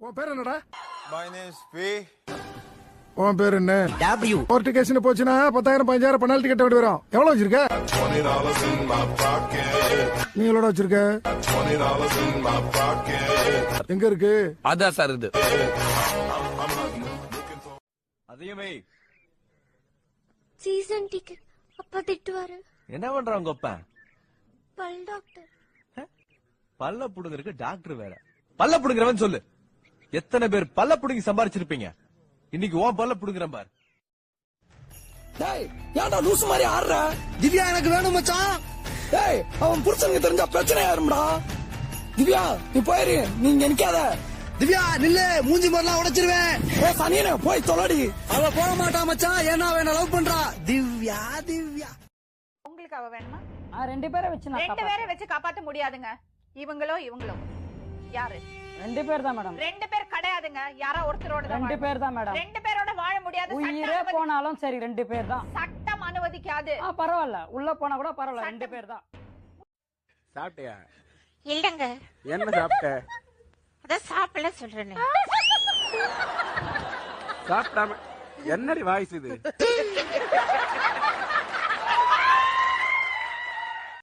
உன் பேர் என்னடா? My name is P. உன் பேர் என்ன? W. கோர்ட்டு கேஸ்னு போச்சுன்னா 10,000 15,000 பெனால்டி கட்ட வேண்டி வரும். எவ்வளவு வச்சிருக்க? $20 in my pocket. நீ எவ்வளவு வச்சிருக்க? $20 in my pocket. எங்க இருக்கு? அதான் சார் இது. அதையுமே சீசன் டிக்கெட் அப்பா திட்டுவாரு. என்ன பண்றான் உங்க அப்பா? பல் டாக்டர். பல்ல புடுங்கறதுக்கு டாக்டர் வேற. பல்ல புடுங்கறவன் சொல்லு. எத்தனை பேர் பல்ல புடுங்கி சம்பாரிச்சிருப்பீங்க? இன்னைக்கு உன் பல்ல புடுங்கறேன் பார். டேய் ஏன்டா லூசு மாதிரி ஆடுற? திவ்யா எனக்கு வேணும் மச்சான். டேய் அவன் புருஷனுக்கு தெரிஞ்சா பிரச்சனை ஆயிரும்டா. திவ்யா நீ போயிரு, நீங்க நிக்காத. திவ்யா நில்லு, மூஞ்சி மாதிரிலாம் உடைச்சிருவேன். ஏ சனியனே போய் தொலைடி. அவ போக மாட்டா மச்சான், ஏன்னா அவ என்ன லவ் பண்றா. திவ்யா திவ்யா உங்களுக்கு அவ வேணுமா? ரெண்டு பேரை வச்சு நான் ரெண்டு பேரை வச்சு காப்பாத்த முடியாதுங்க. இவங்களோ யாரு? ரெண்டு பேர் தான் மேடம். ரெண்டு பேர் கிடையாதுங்க. யாரோ ஒருத்தரோட தான் ரெண்டு பேர் தான் மேடம். ரெண்டு பேரோட வாழ முடியாது. உயிரே போனாலும் சரி ரெண்டு பேர் தான். சட்டம் அனுமதிக்காது. பரவாயில்ல, உள்ள போனா கூட பரவாயில்ல, ரெண்டு பேர் தான். சாப்பிட்டியா? இல்லங்க. என்ன சாப்பிட்ட? அதான் சாப்பிடல சொல்றேன். சாப்பிடாம என்னடி வாய்ஸ் இது?